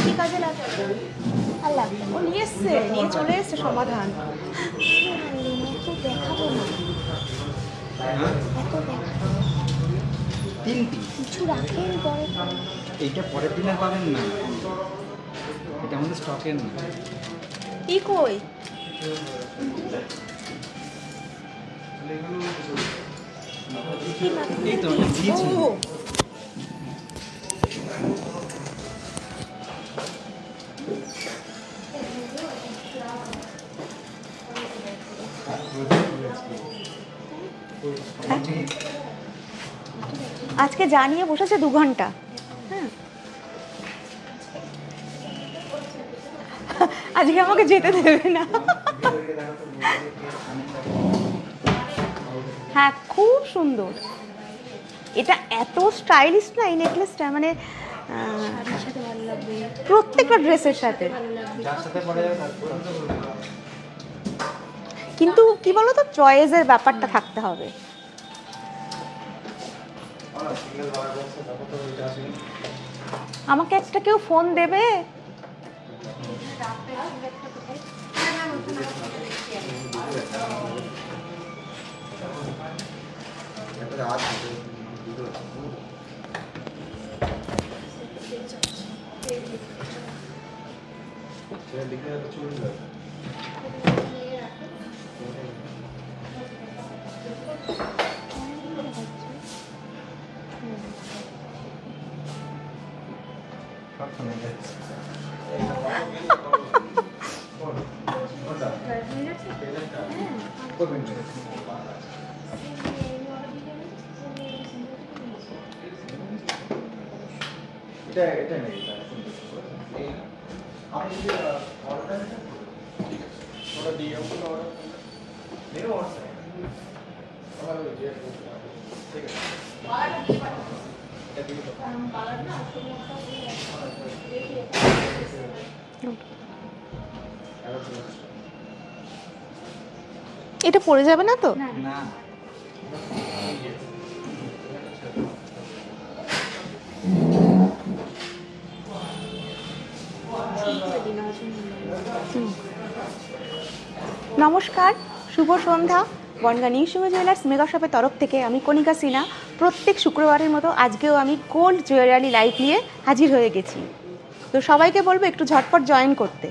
কি কাজে লাগবে? আর লাগবে, ও নিয়ে চলে এসছে সমাধান। দেখাবো না, কিছু রাখেন পরে, এইটা পরের দিনে পাবেন না, এটা আমাদের স্টকের না। কি কই এই তো দিয়েছি। আজকে জানিয়ে বসেছে 2 ঘন্টা। হ্যাঁ, আজকে আমাকে যেতে দেবে না। হ্যাঁ, খুব সুন্দর, এটা এত স্টাইলিশ না এই নেকলেসটা, মানে প্রত্যেকটা ড্রেসের সাথে। কিন্তু কি বলতো, চয়েসের ব্যাপারটা থাকতে হবে। আমাকে একটা কেউ ফোন দেবে? এটা পড়ে যাবে না তো? না, নমস্কার, শুভ সন্ধ্যা। বনগা নিউ সিংহ জুয়েলার্স মেগা শপের তরফ থেকে আমি কণিকা সিনহা প্রত্যেক শুক্রবারের মতো আজকেও আমি গোল্ড জুয়েলারি লাইভ নিয়ে হাজির হয়ে গেছি। তো সবাইকে বলবো একটু ঝটপট জয়েন করতে,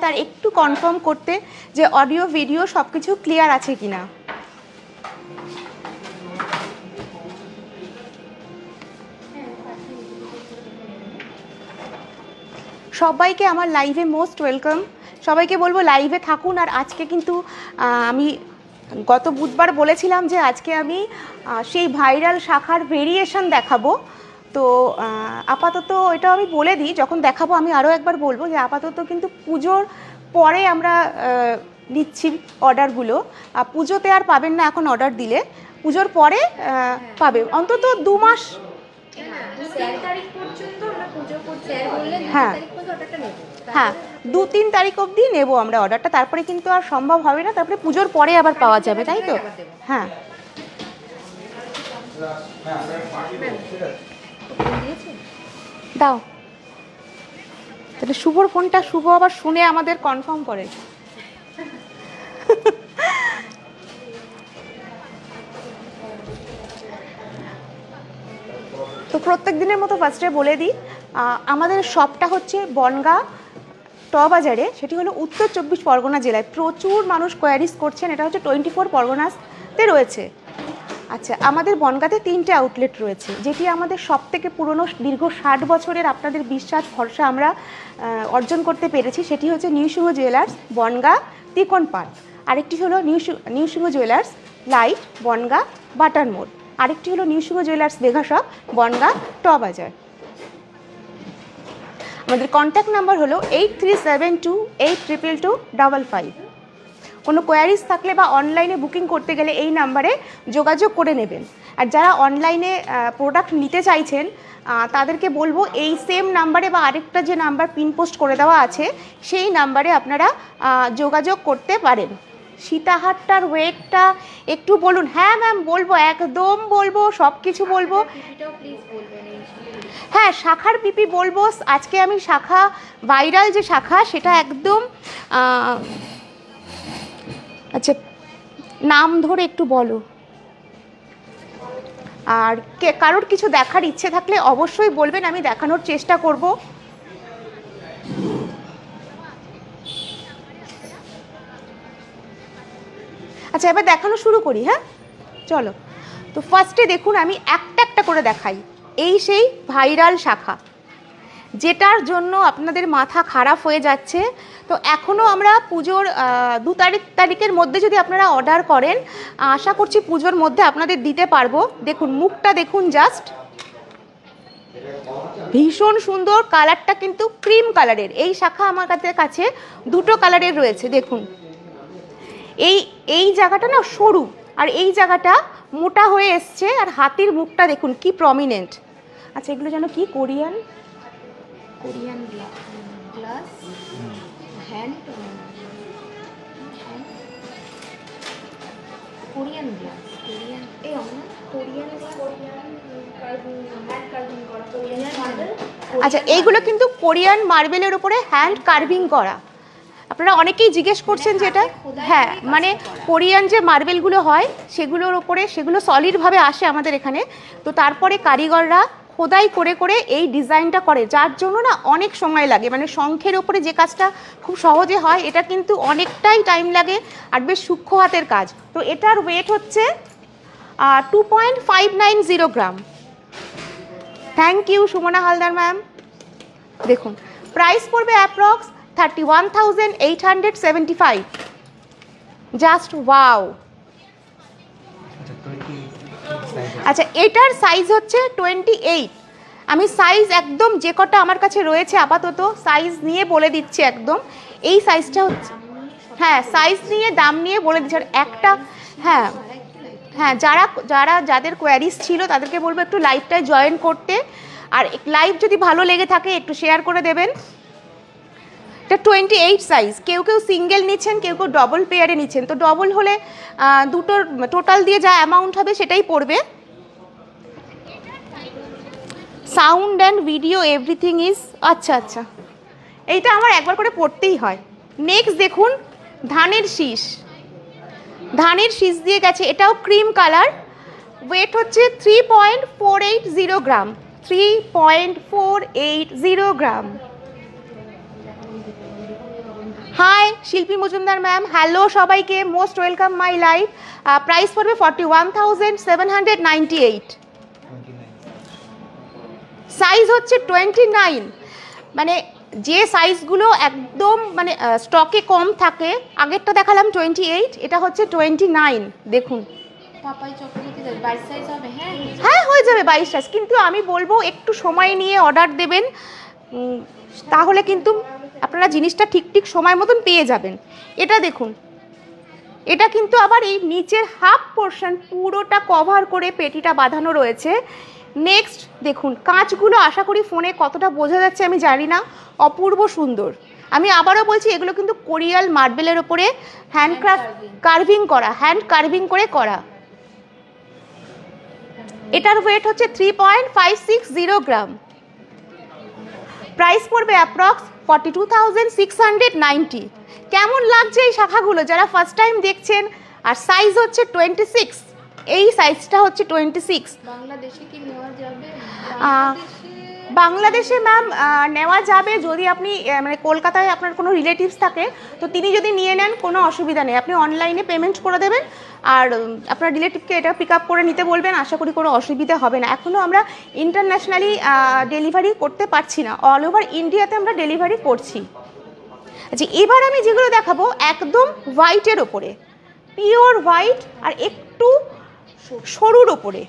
আর একটু কনফার্ম করতে যে অডিও ভিডিও সব কিছু ক্লিয়ার আছে কিনা। সবাইকে আমার লাইভে মোস্ট ওয়েলকাম। সবাইকে বলবো লাইভে থাকুন। আর আজকে কিন্তু আমি গত বুধবার বলেছিলাম যে আজকে আমি সেই ভাইরাল শাখার ভেরিয়েশন দেখাবো। তো আপাতত এটা আমি বলে দিই, যখন দেখাবো আমি আরও একবার বলবো যে আপাতত কিন্তু পুজোর পরে আমরা নিচ্ছি অর্ডারগুলো। পুজোতে আর পাবেন না এখন অর্ডার দিলে, পুজোর পরে পাবে অন্তত 2 মাস। হ্যাঁ হ্যাঁ, 2-3 তারিখ অবধি নেবো আমরা অর্ডারটা, তারপরে কিন্তু আর সম্ভব হবে না, তারপরে পুজোর পরে আবার পাওয়া যাবে, তাই তো? হ্যাঁ, দাও তাহলে শুভর ফোনটা, শুভ আবার শুনে আমাদের কনফার্ম করে। তো প্রত্যেক দিনের মতো ফার্স্টে বলে দিই, আমাদের শপটা হচ্ছে বনগা ট বাজারে, সেটি হলো উত্তর 24 পরগনা জেলায়। প্রচুর মানুষ কোয়ারিজ করছেন, এটা হচ্ছে 24 পরগনাতে রয়েছে। আচ্ছা, আমাদের বনগাতে 3টে আউটলেট রয়েছে, যেটি আমাদের সবথেকে পুরনো, দীর্ঘ 60 বছরের আপনাদের বিশ্বাস ভরসা আমরা অর্জন করতে পেরেছি। সেটি হচ্ছে নিউ সিংহ জুয়েলার্স বনগা তিকন পার্ক, আরেকটি হলো নিউ সিংহ জুয়েলার্স লাইট বনগা বাটার মোড়, আরেকটি হলো নিউ সিংহ জুয়েলার্স মেগা শপ বনগা ট বাজার। আমাদের কন্ট্যাক্ট নাম্বার হলো 8372822255। কোনো কোয়ারিজ থাকলে বা অনলাইনে বুকিং করতে গেলে এই নাম্বারে যোগাযোগ করে নেবেন। আর যারা অনলাইনে প্রোডাক্ট নিতে চাইছেন তাদেরকে বলবো এই সেম নাম্বারে বা আরেকটা যে নাম্বার পিন পোস্ট করে দেওয়া আছে সেই নাম্বারে আপনারা যোগাযোগ করতে পারেন। সীতাহারটার ওয়েটটা একটু বলুন। হ্যাঁ ম্যাম বলবো, একদম বলবো, সব কিছু বলবো। হ্যাঁ শাখার পিপি বলবো। আজকে আমি শাখা ভাইরাল যে শাখা সেটা একদম আচ্ছা নাম ধরে একটু বলো। আর কারোর কিছু দেখার ইচ্ছে থাকলে অবশ্যই বলবেন, আমি দেখানোর চেষ্টা করব। আচ্ছা এবার দেখানো শুরু করি। হ্যাঁ চলো। তো ফার্স্টে দেখুন আমি একটা একটা করে দেখাই। এই সেই ভাইরাল শাখা যেটার জন্য আপনাদের মাথা খারাপ হয়ে যাচ্ছে। তো এখনও আমরা পুজোর 2 তারিখের মধ্যে যদি আপনারা অর্ডার করেন আশা করছি পুজোর মধ্যে আপনাদের দিতে পারবো। দেখুন মুখটা দেখুন, জাস্ট ভীষণ সুন্দর। কালারটা কিন্তু ক্রিম কালারের। এই শাখা আমার কাছে 2টো কালারের রয়েছে। দেখুন এই জায়গাটা না সরু আর এই জায়গাটা মোটা হয়ে এসছে, আর হাতির মুখটা দেখুন কি প্রমিনেন্ট। আচ্ছা এগুলো যেন কি Korean glass hand Korean glass Korean এই আমরা কোরিয়ান আচ্ছা এইগুলো কিন্তু কোরিয়ান মার্বেলের উপরে হ্যান্ড কার্ভিং করা। আপনারা অনেকেই জিজ্ঞেস করছেন যে এটা, হ্যাঁ মানে কোরিয়ান যে মার্বেলগুলো হয় সেগুলোর ওপরে, সেগুলো সলিডভাবে আসে আমাদের এখানে। তো তারপরে কারিগররা খোদাই করে করে এই ডিজাইনটা করে, যার জন্য না অনেক সময় লাগে। মানে শঙ্খের ওপরে যে কাজটা খুব সহজে হয় এটা কিন্তু অনেকটাই টাইম লাগে আর বেশ সূক্ষ্ম হাতের কাজ। তো এটার ওয়েট হচ্ছে 2.590 গ্রাম। Thank you Sumana Haldar ma'am. দেখুন প্রাইস পড়বে অ্যাপ্রক্স 31,875। Just wow. আচ্ছা এটার সাইজ হচ্ছে 28। আমি সাইজ একদম যে কটা আমার কাছে রয়েছে আপাতত সাইজ নিয়ে বলে দিচ্ছি একদম। এই সাইজটা হচ্ছে, হ্যাঁ সাইজ নিয়ে দাম নিয়ে বলে দিচ্ছি। আর একটা হ্যাঁ হ্যাঁ যাদের কোয়ারিজ ছিল তাদেরকে বলবো একটু লাইভটায় জয়েন করতে। আর লাইভ যদি ভালো লেগে থাকে একটু শেয়ার করে দেবেন। এটা 28 সাইজ। কেউ সিঙ্গেল নিচ্ছেন, কেউ ডবল পেয়ারে নিচ্ছেন। তো ডবল হলে দুটোর টোটাল দিয়ে যা অ্যামাউন্ট হবে সেটাই পড়বে। Sound and video everything is আচ্ছা আচ্ছা এইটা আমার একবার করে পড়তেই হয়। নেক্সট দেখুন ধানের শীষ দিয়ে গেছে। এটাও ক্রিম কালার। ওয়েট হচ্ছে 3.480 গ্রাম। 3.480 গ্রাম। হাই শিল্পী মজুমদার ম্যাম, হ্যালো সবাইকে, most welcome my live. Price পড়বে 41,798। সাইজ হচ্ছে 29। মানে যে সাইজগুলো একদম মানে স্টকে কম থাকে, আগেরটা দেখালাম 28, এটা হচ্ছে 29। দেখুন হ্যাঁ হয়ে যাবে 22 সাইজ। কিন্তু আমি বলবো একটু সময় নিয়ে অর্ডার দেবেন, তাহলে কিন্তু আপনারা জিনিসটা ঠিক সময় মতন পেয়ে যাবেন। এটা দেখুন, এটা কিন্তু আবার এই নিচের হাফ পোর্শন পুরোটা কভার করে পেটিটা বাঁধানো রয়েছে। নেক্সট দেখুন কাঁচগুলো, আশা করি ফোনে কতটা বোঝা যাচ্ছে আমি জানি না, অপূর্ব সুন্দর। আমি আবারও বলছি এগুলো কিন্তু কোরিয়াল মার্বেলের ওপরে হ্যান্ড কার্ভিং করা। এটার ওয়েট হচ্ছে 3.560 গ্রাম। প্রাইস পড়বে অ্যাপ্রক্স 42,690। কেমন লাগছে এই শাখাগুলো যারা ফার্স্ট টাইম দেখছেন? আর সাইজ হচ্ছে 26। এই সাইজটা হচ্ছে 26। বাংলাদেশে কি নেওয়া যাবে? বাংলাদেশে ম্যাম নেওয়া যাবে যদি আপনি মানে কলকাতায় আপনার কোনো রিলেটিভস থাকে, তো তিনি যদি নিয়ে নেন কোনো অসুবিধা নেই। আপনি অনলাইনে পেমেন্ট করে দেবেন আর আপনার রিলেটিভকে এটা পিক আপ করে নিতে বলবেন। আশা করি কোনো অসুবিধা হবে না। এখনও আমরা ইন্টারন্যাশনালি ডেলিভারি করতে পারছি না, অল ওভার ইন্ডিয়াতে আমরা ডেলিভারি করছি। আচ্ছা এবার আমি যেগুলো দেখাবো একদম হোয়াইটের ওপরে, পিওর হোয়াইট আর একটু সরুর ওপরে,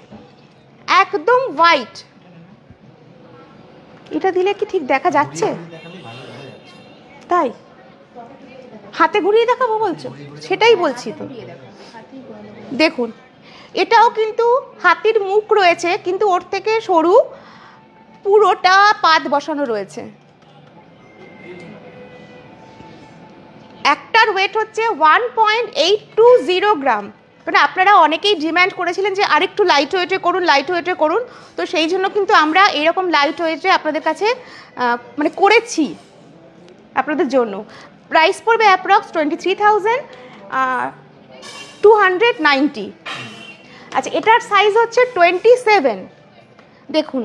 একদম হোয়াইট। এটা দিলে কি ঠিক দেখা যাচ্ছে? তাই হাতে ঘুরিয়ে দেখাবো বলছো, সেটাই বলছি তো। ঘুরিয়ে দেখো, হাতেই ঘুরিয়ে দেখো। দেখুন এটাও কিন্তু হাতির মুখ রয়েছে, কিন্তু ওর থেকে সরু, পুরোটা পাত বসানো রয়েছে। একটার ওয়েট হচ্ছে 1.820 গ্রাম। মানে আপনারা অনেকেই ডিম্যান্ড করেছিলেন যে আরেকটু লাইট ওয়েটে করুন, লাইট ওয়েটে করুন, তো সেই জন্য কিন্তু আমরা এরকম লাইট ওয়েটে আপনাদের কাছে মানে করেছি আপনাদের জন্য। প্রাইস পড়বে অ্যাপ্রক্স 23,290। আচ্ছা, এটার সাইজ হচ্ছে 27। দেখুন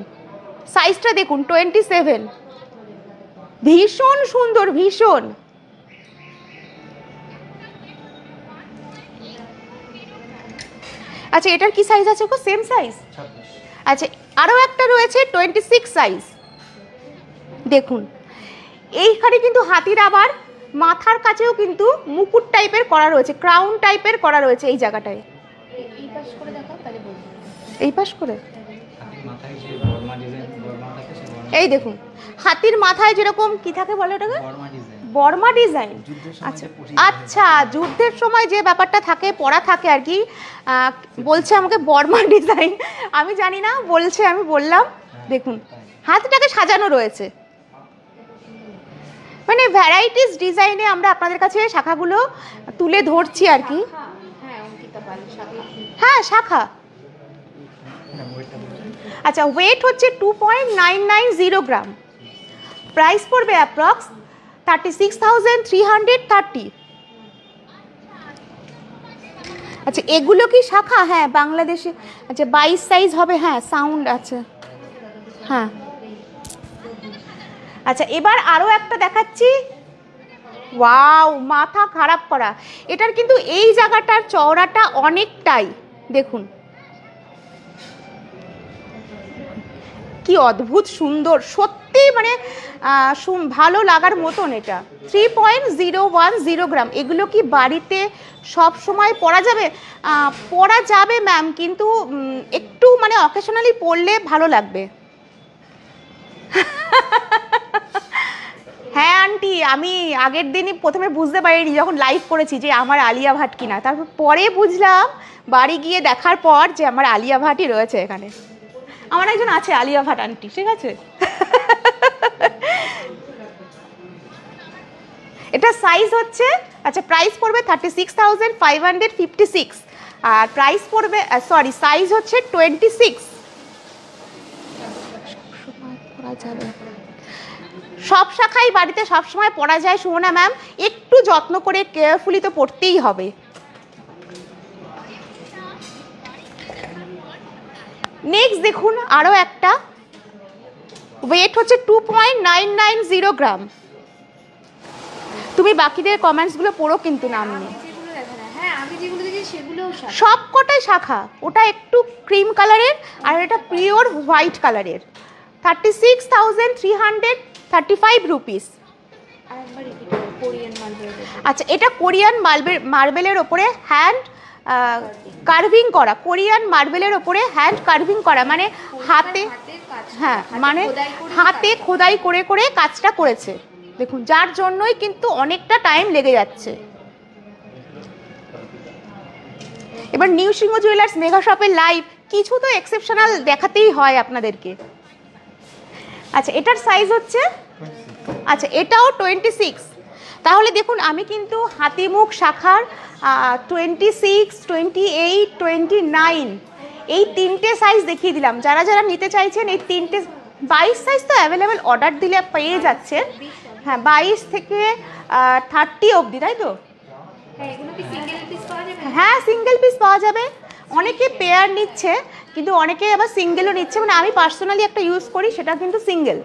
সাইজটা দেখুন, 27, ভীষণ সুন্দর, ভীষণ। আচ্ছা, এটার কি সাইজ আছে গো? Same size? 26। আচ্ছা, আরও একটা রয়েছে 26 সাইজ। দেখুন এইখানে কিন্তু হাতির আবার মাথার কাছেও কিন্তু মুকুট টাইপের করা রয়েছে, ক্রাউন টাইপের করা রয়েছে এই জায়গাটায়। এই পাশ করে দেখাও, তাহলে বলবো। এই পাশ করে হাতির মাথায় যে বর্মা ডিজাইন, বর্মা থাকে, সে বর্মা, এই দেখুন হাতির মাথায় যেরকম কি থাকে বলে ওটাকে? বর্মা ডিজাইন। বর্মা ডিজাইন। যুদ্ধের সময় আচ্ছা যে পরিয়ে আচ্ছা, যুদ্ধের সময় যে ব্যাপারটা থাকে, পরা থাকে আর কি, বলছে আমাকে বর্মা ডিজাইন, আমি জানি না বলছে, আমি বললাম। দেখুন হাতটাকে সাজানো রয়েছে, মানে ভ্যারাইটিস ডিজাইনে আমরা আপনাদের কাছে শাখাগুলো তুলে ধরছি আর কি। হ্যাঁ, অঙ্কিতা পাল শাখা। হ্যাঁ, শাখা। হ্যাঁ, ওইটা বলছি। আচ্ছা, ওয়েট হচ্ছে 2.990 গ্রাম। প্রাইস পড়বে অ্যাপ্রক্স 36,330। আচ্ছা, এগুলো কি শাখা? হ্যাঁ, বাংলাদেশে। আচ্ছা, 22 সাইজ হবে। হ্যাঁ, সাউন্ড আছে। হ্যাঁ, আচ্ছা এবার আরও একটা দেখাচ্ছি। ওয়াও, মাথা খারাপ করা। এটার কিন্তু এই জায়গাটার চওড়াটা অনেকটাই, দেখুন কি অদ্ভুত সুন্দর, সত্যি মানে ভালো লাগার মতন। এটা 3.010 গ্রাম। এগুলো কি বাড়িতে সব সময় পরা যাবে? পরা যাবে ম্যাম, কিন্তু একটু মানে অকেশনালি পরলে ভালো লাগবে। হ্যাঁ আন্টি, আমি আগের দিনই প্রথমে বুঝতে পারিনি যখন লাইভ করেছি যে আমার আলিয়া ভাট কিনা, তারপর পরে বুঝলাম বাড়ি গিয়ে দেখার পর যে আমার আলিয়া ভাটই রয়েছে এখানে। আমার একজন আছে আলিয়া ভাট আন্টি, ঠিক আছে। এটা সাইজ হচ্ছে, আচ্ছা প্রাইস পড়বে 36,556, আর প্রাইস পড়বে সরি সাইজ হচ্ছে 26। সব শাখাই বাড়িতে সবসময় পরা যায় সুমনা ম্যাম, একটু যত্ন করে কেয়ারফুলি তো পড়তেই হবে। নেক্সট দেখুন আরও একটা, ওয়েট হচ্ছে 2.990 গ্রাম। তুমি বাকিদের কমেন্টসগুলো পড়ো কিন্তু নাম নিয়ে। যেগুলো দেখা না, হ্যাঁ আমি যেগুলো দেখি সেগুলোও শাখা। সব কটাই শাখা, ওটা একটু ক্রিম কালারের আর এটা পিওর হোয়াইট কালারের। 36,335 রুপিস। আরেকবার রিপিট করো, কোরিয়ান মার্বেল। আচ্ছা, এটা কোরিয়ান মার্বেলের ওপরে হ্যান্ড কার্ভিং করা, কোরিয়ান মার্বেলের ওপরে হ্যান্ড কার্ভিং করা, মানে হাতে, হ্যাঁ মানে হাতে খোদাই করে করে কাজটা করেছে। দেখুন, যার জন্যই কিন্তু অনেকটা টাইম লেগে যাচ্ছে। এবার নিউ সিংহ জুয়েলার্স মেগা শপের লাইভ কিছু তো এক্সেপশনাল দেখাতেই হয় আপনাদেরকে। আচ্ছা, এটার সাইজ হচ্ছে, আচ্ছা এটাও 26। তাহলে দেখুন আমি কিন্তু হাতিমুখ শাখার 26, 28, 29 এই তিনটে সাইজ দেখিয়ে দিলাম। যারা যারা নিতে চাইছেন এই তিনটে, 22 সাইজ তো অ্যাভেলেবেল, অর্ডার দিলে পেয়ে যাচ্ছেন। হ্যাঁ, 22 থেকে 30 অবধি, তাই তো? হ্যাঁ, এগুলো কি সিঙ্গেল পিস পাওয়া যাবে? হ্যাঁ, সিঙ্গেল পিস পাওয়া যাবে। অনেকে পেয়ার নিচ্ছে, কিন্তু অনেকে আবার সিঙ্গেলও নিচ্ছে। মানে আমি পার্সোনালি একটা ইউজ করি, সেটা কিন্তু সিঙ্গেল,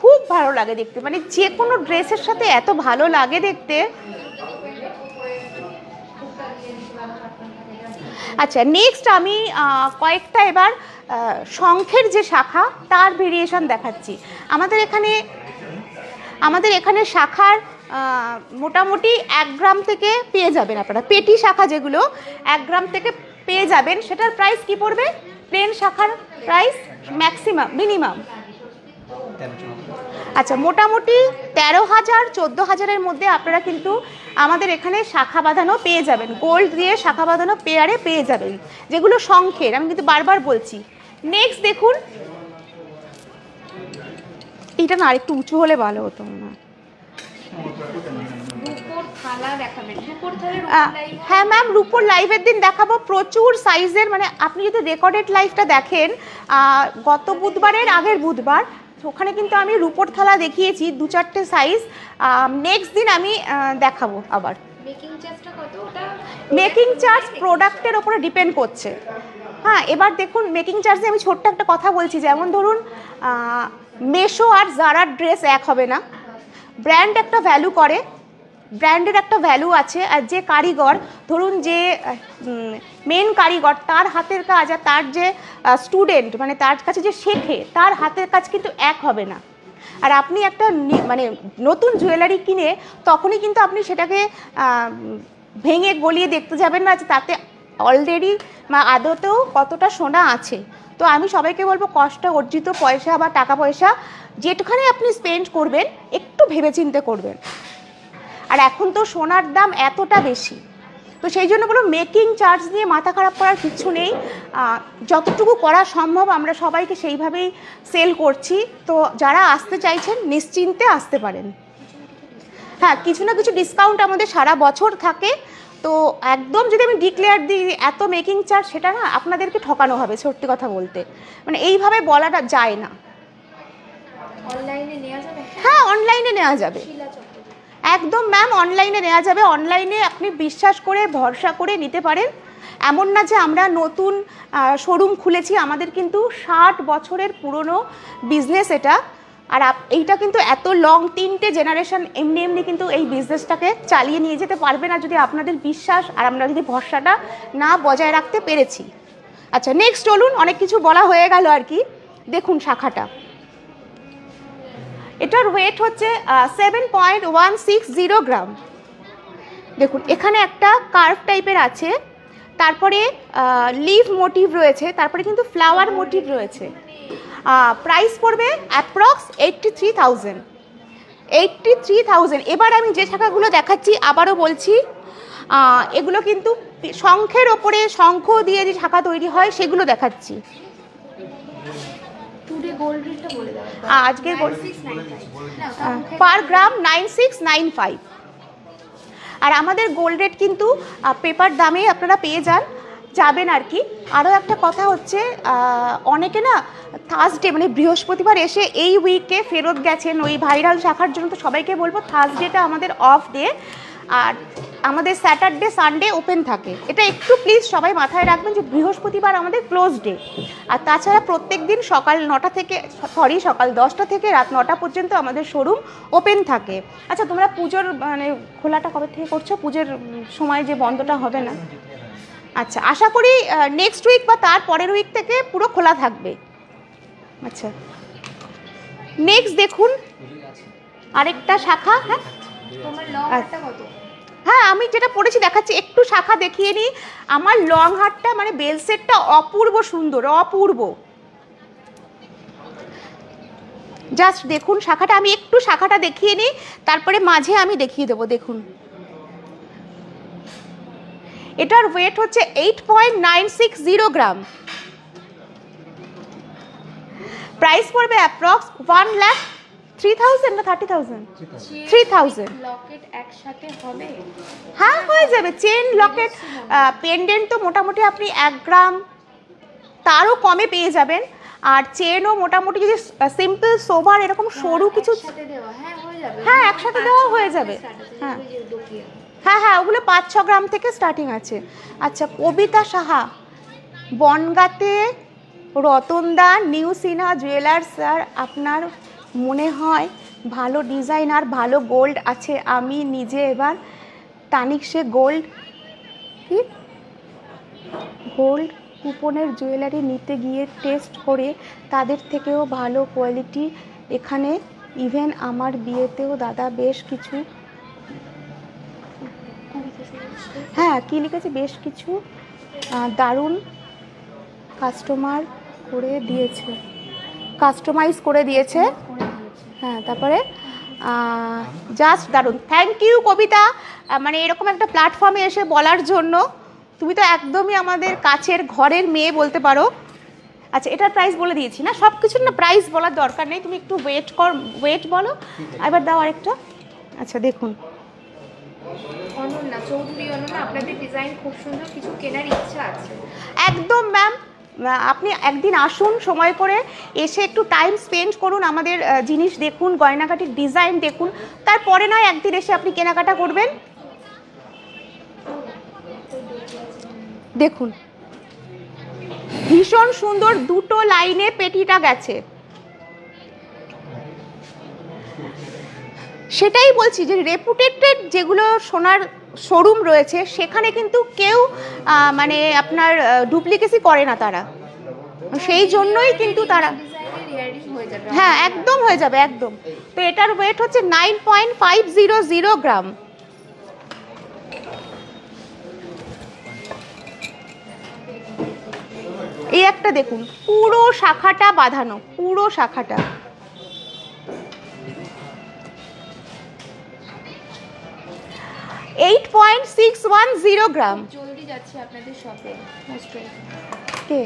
খুব ভালো লাগে দেখতে, মানে যে কোনো ড্রেসের সাথে এত ভালো লাগে দেখতে। আচ্ছা, নেক্সট আমি কয়েকটা এবার শঙ্খের যে শাখা তার ভেরিয়েশন দেখাচ্ছি। আমাদের এখানে শাখার মোটামুটি 1 গ্রাম থেকে পেয়ে যাবেন আপনারা। পেটি শাখা যেগুলো 1 গ্রাম থেকে পেয়ে যাবেন, সেটার প্রাইস কি পড়বে? প্লেন শাখার প্রাইস ম্যাক্সিমাম, মিনিমাম আচ্ছা, মোটামুটি 13,000 14,000-এর মধ্যে আপনারা কিন্তু আমাদের এখানে শাখা বাঁধানো পেয়ে যাবেন, গোল্ড দিয়ে শাখা বাঁধানো পেয়ারে পেয়ে যাবেন, যেগুলো শঙ্খের, আমি কিন্তু বারবার বলছি। নেক্সট দেখুন, এটা না আরেকটু উঁচু হলে ভালো হতো না। রূপোর থালা দেখাবেন, রূপোর থালা হ্যাঁ ম্যাম, রূপোর লাইভের দিন দেখাবো, প্রচুর সাইজের, মানে আপনি যদি রেকর্ডেড লাইভটা দেখেন গত বুধবারের আগের বুধবার, ওখানে কিন্তু আমি রূপোর থালা দেখিয়েছি 2-4টে সাইজ। নেক্সট দিন আমি দেখাবো আবার। মেকিং চার্জটা কত? ওটা মেকিং চার্জ প্রোডাক্টের ওপরে ডিপেন্ড করছে। হ্যাঁ, এবার দেখুন মেকিং চার্জে আমি ছোট্ট একটা কথা বলছি, যেমন ধরুন মেশো আর জারার ড্রেস এক হবে না, ব্র্যান্ড একটা ভ্যালু করে, ব্র্যান্ডের একটা ভ্যালু আছে, আর যে কারিগর, ধরুন যে মেন কারিগর, তার হাতের কাজ আর তার যে স্টুডেন্ট, মানে তার কাছে যে শেখে, তার হাতের কাজ কিন্তু এক হবে না। আর আপনি একটা মানে নতুন জুয়েলারি কিনে তখনই কিন্তু আপনি সেটাকে ভেঙে গলিয়ে দেখতে যাবেন না যে তাতে অলরেডি আদতেও কতটা সোনা আছে। তো আমি সবাইকে বলবো, কষ্ট অর্জিত পয়সা বা টাকা পয়সা যেটুখানি আপনি স্পেন্ড করবেন একটু ভেবেচিন্তে করবেন। আর এখন তো সোনার দাম এতটা বেশি, তো সেই জন্য বলো মেকিং চার্জ নিয়ে মাথা খারাপ করার কিছু নেই, যতটুকু করা সম্ভব আমরা সবাইকে সেইভাবেই সেল করছি। তো যারা আসতে চাইছেন নিশ্চিন্তে আসতে পারেন। হ্যাঁ, কিছু না কিছু ডিসকাউন্ট আমাদের সারা বছর থাকে, তো একদম যদি আমি ডিক্লেয়ার দিই এত মেকিং চার্জ, সেটা না আপনাদেরকে ঠকানো হবে, সত্যি কথা বলতে, মানে এইভাবে বলাটা যায় না। অনলাইনে নেওয়া যাবে? হ্যাঁ, অনলাইনে নেওয়া যাবে, শিলা চক্র একদম ম্যাম অনলাইনে নেওয়া যাবে। অনলাইনে আপনি বিশ্বাস করে ভরসা করে নিতে পারেন। এমন না যে আমরা নতুন শোরুম খুলেছি, আমাদের কিন্তু 60 বছরের পুরনো বিজনেস এটা। আর এইটা কিন্তু এত লং 3টে জেনারেশন এমনি এমনি কিন্তু এই বিজনেসটাকে চালিয়ে নিয়ে যেতে পারবে না, যদি আপনাদের বিশ্বাস আর আমরা যদি ভরসাটা না বজায় রাখতে পেরেছি। আচ্ছা, নেক্সট চলুন, অনেক কিছু বলা হয়ে গেল আর কি। দেখুন শাখাটা, এটার ওয়েট হচ্ছে 7.160 গ্রাম। দেখুন এখানে একটা কার্ভ টাইপের আছে, তারপরে লিভ মোটিভ রয়েছে, তারপরে কিন্তু ফ্লাওয়ার মোটিভ রয়েছে। প্রাইস পড়বে অ্যাপ্রক্স 83,000। 83,000। এবার আমি যে শাখাগুলো দেখাচ্ছি আবারও বলছি, এগুলো কিন্তু শঙ্খের ওপরে, শঙ্খ দিয়ে যে শাখা তৈরি হয় সেগুলো দেখাচ্ছি। টুডে গোল্ড রেটটা বলে দাও। আজকের গোল্ড 9695 পার গ্রাম 9695। আর আমাদের গোল্ড রেট কিন্তু পেপার দামেই আপনারা পেয়ে যাবেন আর কি। আরও একটা কথা হচ্ছে, অনেকে না থার্সডে মানে বৃহস্পতিবার এসে এই উইকে ফেরত গেছেন ওই ভাইরাল শাখার জন্য, তো সবাইকে বলবো থার্সডেটা আমাদের অফ ডে, আর আমাদের স্যাটারডে সানডে ওপেন থাকে। এটা একটু প্লিজ সবাই মাথায় রাখবেন যে বৃহস্পতিবার আমাদের ক্লোজ ডে। আর তাছাড়া প্রত্যেক দিন সকাল 10টা থেকে রাত 9টা পর্যন্ত আমাদের শোরুম ওপেন থাকে। আচ্ছা, তোমরা পুজোর মানে খোলাটা কবে থেকে করছো? পুজোর সময় যে বন্ধটা হবে না? আচ্ছা, আশা করি নেক্সট উইক বা তার পরের উইক থেকে পুরো খোলা থাকবে। আচ্ছা, নেক্সট দেখুন আরেকটা শাখা। হ্যাঁ, তোমার লং হারটা কত? হ্যাঁ, আমি যেটা পড়েছি দেখাচ্ছি, একটু শাখা দেখিয়ে নিই। আমার লং হারটা মানে বেল সেটটা অপূর্ব সুন্দর, অপূর্ব। জাস্ট দেখুন শাখাটা, আমি একটু শাখাটা দেখিয়ে নিই, তারপরে মাঝে আমি দেখিয়ে দেবো। দেখুন এটার ওয়েট হচ্ছে 8.960 গ্রাম। প্রাইস পড়বে অ্যাপ্রক্স 1,03,000 না 30,000? 3,000। লকেট একসাথে হবে? হ্যাঁ, হয়ে যাবে। চেন, লকেট, পেন্ডেন্ট তো মোটামুটি আপনি 1 গ্রাম তারও কমে পেয়ে যাবেন। আর চেনও মোটামুটি যদি সিম্পল সোবার এরকম সরু কিছু, একসাথে দেওয়া, হ্যাঁ হয়ে যাবে। হ্যাঁ একসাথে দেওয়া হয়ে যাবে। হ্যাঁ হ্যাঁ হ্যাঁ, ওগুলো 5-6 গ্রাম থেকে স্টার্টিং আছে। আচ্ছা, কবিতা সাহা, বনগাঁতে রতনদা নিউ সিনহা জুয়েলার্স। আর আপনার মনে হয় ভালো ডিজাইন আর ভালো গোল্ড আছে? আমি নিজে এবার তানিকশে গোল্ড কুপনের জুয়েলারি নিতে গিয়ে টেস্ট করে তাদের থেকেও ভালো কোয়ালিটি এখানে। ইভেন আমার বিয়েতেও দাদা বেশ কিছু, হ্যাঁ কী লিখেছে, বেশ কিছু দারুণ কাস্টমাইজ করে দিয়েছে। হ্যাঁ, তারপরে জাস্ট দারুণ। থ্যাংক ইউ কবিতা, মানে এরকম একটা প্ল্যাটফর্মে এসে বলার জন্য। তুমি তো একদমই আমাদের কাছের ঘরের মেয়ে বলতে পারো। আচ্ছা, এটার প্রাইস বলে দিয়েছি না, সব কিছুর না প্রাইস বলার দরকার নেই, তুমি একটু ওয়েট বলো। এবার দাও আরেকটা। আচ্ছা দেখুন, অনন্যা চৌধুরী, অনন্যা আপনাদের ডিজাইন খুব সুন্দর, কিছু কেনার ইচ্ছা আছে। একদম ম্যাম, আপনি একদিন আসুন সময় করে, এসে একটু টাইম স্পেন্ড করুন, আমাদের জিনিস দেখুন, গয়নাগাটির ডিজাইন দেখুন, তারপরে নয় একদিন এসে আপনি কেনাকাটা করবেন। দেখুন ভীষণ সুন্দর, দুটো লাইনে পেটিটা গেছে। সেটাই বলছি যে রেপুটেটেড যেগুলো সোনার শোরুম রয়েছে সেখানে কিন্তু কেউ মানে আপনার ডুপ্লিকেসি করে না তারা, সেই জন্যই কিন্তু তারা, ডিজাইনের ইয়ারিং হয়ে যাবে। হ্যাঁ একদম হয়ে যাবে একদম। তো এটার ওয়েট হচ্ছে 9.500 গ্রাম। এই একটা দেখুন, পুরো শাখাটা বাঁধানো, পুরো শাখাটা। 8.610 গ্রাম। জলদি যাচ্ছে আপনাদের শপে। কে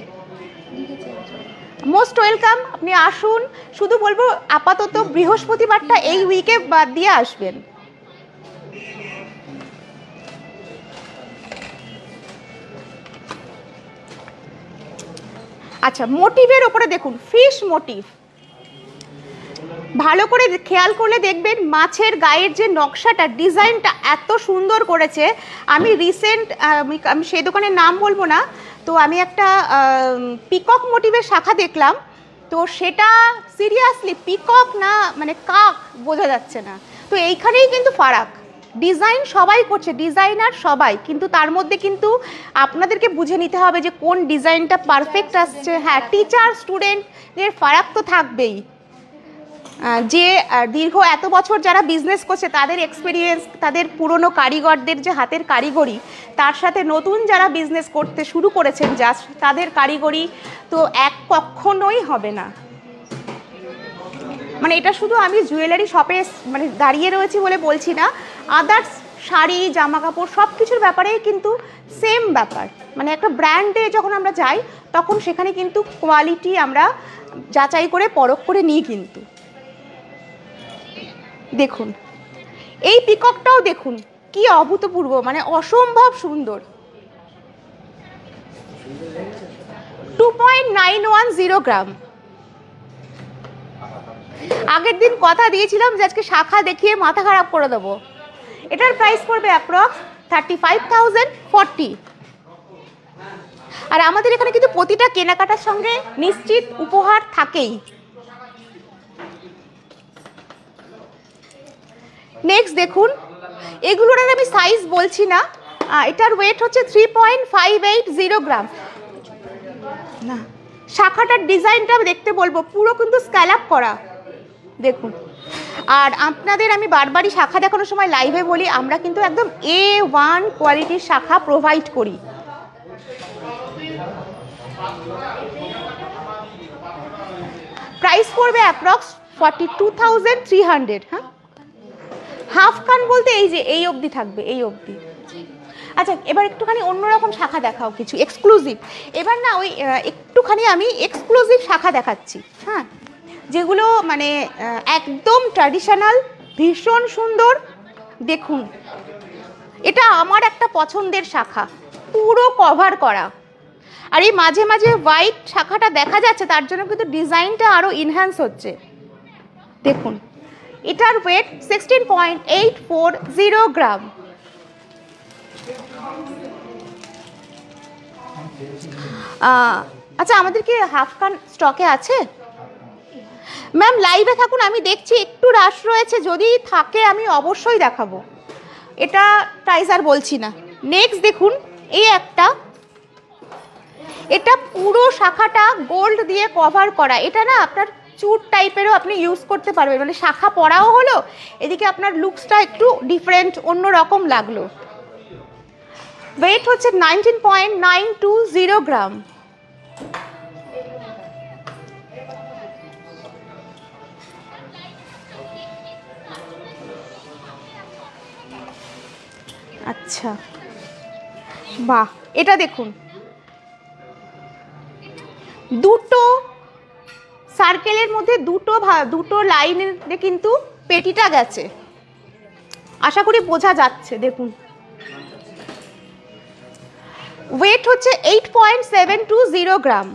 মোস্ট ওয়েলকাম, আপনি আসুন। শুধু বলবো আপাতত বৃহস্পতিবারটা এই উইকে বাদ দিয়ে আসবেন। আচ্ছা, মোটিভের ওপরে দেখুন, ফিশ মোটিভ। ভালো করে খেয়াল করলে দেখবেন মাছের গায়ের যে নকশাটা, ডিজাইনটা এত সুন্দর করেছে। আমি রিসেন্ট, আমি সেই দোকানের নাম বলবো না, তো আমি একটা পিকক মোটিভের শাখা দেখলাম, তো সেটা সিরিয়াসলি পিকক না মানে কাক বোঝা যাচ্ছে না। তো এইখানেই কিন্তু ফারাক, ডিজাইন সবাই করছে, ডিজাইনার সবাই, কিন্তু তার মধ্যে কিন্তু আপনাদেরকে বুঝে নিতে হবে যে কোন ডিজাইনটা পারফেক্ট আসছে। হ্যাঁ, টিচার স্টুডেন্টের ফারাক তো থাকবেই। যে দীর্ঘ এত বছর যারা বিজনেস করছে তাদের এক্সপিরিয়েন্স, তাদের পুরনো কারিগরদের যে হাতের কারিগরি, তার সাথে নতুন যারা বিজনেস করতে শুরু করেছেন জাস্ট, তাদের কারিগরি তো এক কখনোই হবে না। মানে এটা শুধু আমি জুয়েলারি শপে মানে দাঁড়িয়ে রয়েছি বলে বলছি না, আদার্স শাড়ি, জামা কাপড় সব কিছুর ব্যাপারেই কিন্তু সেম ব্যাপার। মানে একটা ব্র্যান্ডে যখন আমরা যাই তখন সেখানে কিন্তু কোয়ালিটি আমরা যাচাই করে পরখ করে নিই। কিন্তু দেখুন এই পিককটাও দেখুন কি অভূতপূর্ব, মানে অসম্ভব সুন্দর। 2.910 গ্রাম। আগের দিন কথা দিয়েছিলাম যে আজকে শাখা দেখিয়ে মাথা খারাপ করে দেবো। এটার প্রাইস পড়বে অ্যাপ্রক্স 35,040। আর আমাদের এখানে কিন্তু প্রতিটা কেনাকাটার সঙ্গে নিশ্চিত উপহার থাকেই। নেক্সট দেখুন, এগুলোর আর আমি সাইজ বলছি না, এটার ওয়েট হচ্ছে 3.580 গ্রাম। না, শাখাটার ডিজাইনটা দেখতে বলবো, পুরো কিন্তু স্ক্যালাপ করা দেখুন। আর আপনাদের আমি বারবারই শাখা দেখানোর সময় লাইভে বলি, আমরা কিন্তু একদম A1 কোয়ালিটির শাখা প্রোভাইড করি। প্রাইস পড়বে অ্যাপ্রক্স 42,300। হ্যাঁ, হাফ কান বলতে এই যে এই অবধি থাকবে, এই অবধি। আচ্ছা, এবার একটুখানি অন্যরকম শাখা দেখাও, কিছু এক্সক্লুসিভ। এবার না ওই একটুখানি আমি এক্সক্লুসিভ শাখা দেখাচ্ছি, হ্যাঁ, যেগুলো মানে একদম ট্র্যাডিশনাল, ভীষণ সুন্দর। দেখুন, এটা আমার একটা পছন্দের শাখা, পুরো কভার করা। আর এই মাঝে মাঝে হোয়াইট শাখাটা দেখা যাচ্ছে, তার জন্য কিন্তু ডিজাইনটা আরও ইনহ্যান্স হচ্ছে। দেখুন, এটার ওয়েট 16.840 গ্রাম। আচ্ছা, আমাদের কি হাফ কান স্টকে আছে? ম্যাম লাইভে থাকুন, আমি দেখছি একটু রাশ রয়েছে, যদি থাকে আমি অবশ্যই দেখাবো। এটা প্রাইস আর বলছি না। নেক্সট দেখুন, এই একটা, এটা পুরো শাখাটা গোল্ড দিয়ে কভার করা। এটা না আপনার চুট টাইপেরও আপনি ইউজ করতে পারবেন, মানে শাখা পরাও হলো, এদিকে আপনার লুকসটা একটু ডিফারেন্ট অন্য রকম লাগলো। ওয়েট হচ্ছে 19.920 গ্রাম। আচ্ছা, বাহ, এটা দেখুন, দুটো সার্কেলের মধ্যে দুটো লাইনে কিন্তু পেটিটা গেছে, আশা করি বোঝা যাচ্ছে। দেখুন, ওয়েট হচ্ছে 8.720 গ্রাম,